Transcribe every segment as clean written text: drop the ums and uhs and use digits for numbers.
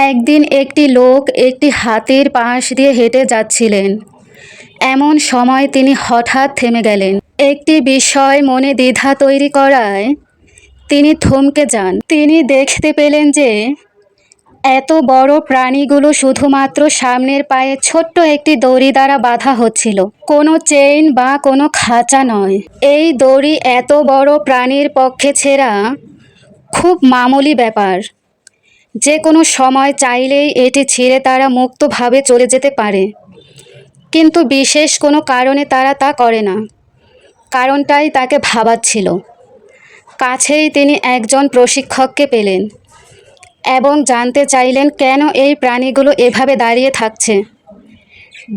একদিন একটি লোক একটি হাতির পাশ দিয়ে হেঁটে যাচ্ছিলেন। এমন সময় তিনি হঠাৎ থেমে গেলেন। একটি বিষয় মনে দ্বিধা তৈরি করায় তিনি থমকে যান। তিনি দেখতে পেলেন যে এত বড় প্রাণীগুলো শুধুমাত্র সামনের পায়ে ছোট্ট একটি দড়ি দ্বারা বাঁধা হচ্ছিল, কোনো চেইন বা কোনো খাঁচা নয়। এই দড়ি এত বড় প্রাণীর পক্ষে ছেঁড়া খুব মামুলি ব্যাপার। যে কোনো সময় চাইলেই এটি ছিঁড়ে তারা মুক্তভাবে চলে যেতে পারে, কিন্তু বিশেষ কোনো কারণে তারা তা করে না। কারণটাই তাকে ভাবাচ্ছিল। কাছেই তিনি একজন প্রশিক্ষককে পেলেন এবং জানতে চাইলেন কেন এই প্রাণীগুলো এভাবে দাঁড়িয়ে থাকছে,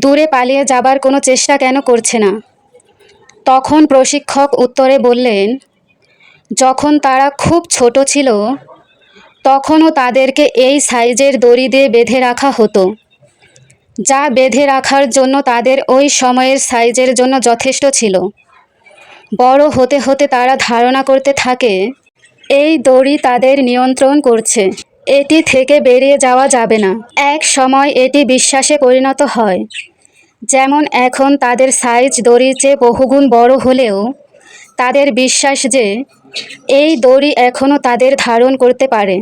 দূরে পালিয়ে যাবার কোনো চেষ্টা কেন করছে না। তখন প্রশিক্ষক উত্তরে বললেন, যখন তারা খুব ছোট ছিল তখনও তাদেরকে এই সাইজের দড়ি দিয়ে বেঁধে রাখা হতো, যা বেঁধে রাখার জন্য তাদের ওই সময়ের সাইজের জন্য যথেষ্ট ছিল। বড় হতে হতে তারা ধারণা করতে থাকে এই দড়ি তাদের নিয়ন্ত্রণ করছে, এটি থেকে বেরিয়ে যাওয়া যাবে না। এক সময় এটি বিশ্বাসে পরিণত হয়। যেমন এখন তাদের সাইজ দড়ির চেয়ে বহুগুণ বড় হলেও তাদের বিশ্বাস যে এই দড়ি এখনও তাদের ধারণ করতে পারে,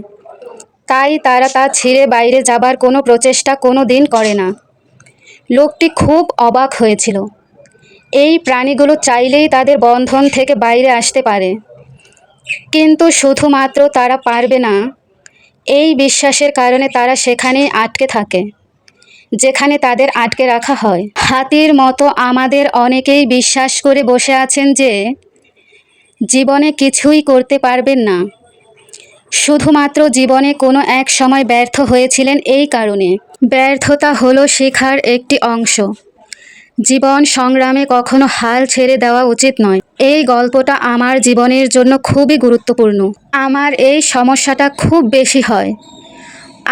তাই তারা তা ছিঁড়ে বাইরে যাবার কোনো প্রচেষ্টা কোনো দিন করে না। লোকটি খুব অবাক হয়েছিল। এই প্রাণীগুলো চাইলেই তাদের বন্ধন থেকে বাইরে আসতে পারে, কিন্তু শুধুমাত্র তারা পারবে না। এই বিশ্বাসের কারণে তারা সেখানেই আটকে থাকে যেখানে তাদের আটকে রাখা হয়। হাতির মতো আমাদের অনেকেই বিশ্বাস করে বসে আছেন যে জীবনে কিছুই করতে পারবেন না, শুধুমাত্র জীবনে কোনো এক সময় ব্যর্থ হয়েছিলেন এই কারণে। ব্যর্থতা হলো শেখার একটি অংশ। জীবন সংগ্রামে কখনো হাল ছেড়ে দেওয়া উচিত নয়। এই গল্পটা আমার জীবনের জন্য খুবই গুরুত্বপূর্ণ। আমার এই সমস্যাটা খুব বেশি হয়।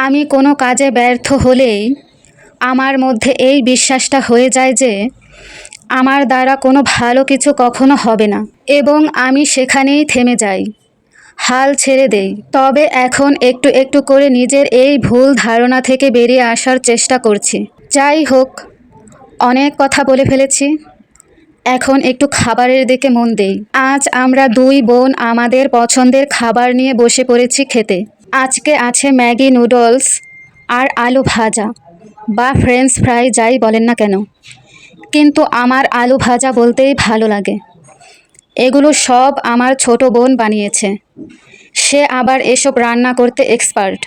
আমি কোনো কাজে ব্যর্থ হলেই আমার মধ্যে এই বিশ্বাসটা হয়ে যায় যে আমার দ্বারা কোনো ভালো কিছু কখনো হবে না, এবং আমি সেখানেই থেমে যাই, হাল ছেড়ে দেই। তবে এখন একটু একটু করে নিজের এই ভুল ধারণা থেকে বেরিয়ে আসার চেষ্টা করছি। যাই হোক, অনেক কথা বলে ফেলেছি, এখন একটু খাবারের দিকে মন দেই। আজ আমরা দুই বোন আমাদের পছন্দের খাবার নিয়ে বসে পড়েছি খেতে। আজকে আছে ম্যাগি নুডলস আর আলু ভাজা বা ফ্রেঞ্চ ফ্রাই, যাই বলেন না কেন, কিন্তু আমার আলু ভাজা বলতেই ভালো লাগে। এগুলো সব আমার ছোট বোন বানিয়েছে। সে আবার এসব রান্না করতে এক্সপার্ট।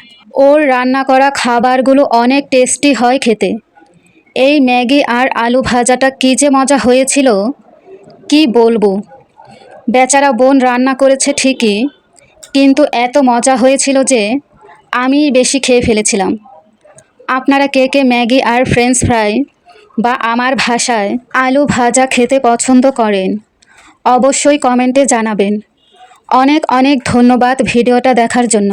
ওর রান্না করা খাবারগুলো অনেক টেস্টি হয় খেতে। এই ম্যাগি আর আলু ভাজাটা কী যে মজা হয়েছিল, কি বলবো। বেচারা বোন রান্না করেছে ঠিকই, কিন্তু এত মজা হয়েছিল যে আমি বেশি খেয়ে ফেলেছিলাম। আপনারা কে কে ম্যাগি আর ফ্রেঞ্চ ফ্রাই বা আমার ভাষায় আলু ভাজা খেতে পছন্দ করেন অবশ্যই কমেন্টে জানাবেন। অনেক অনেক ধন্যবাদ ভিডিওটা দেখার জন্য।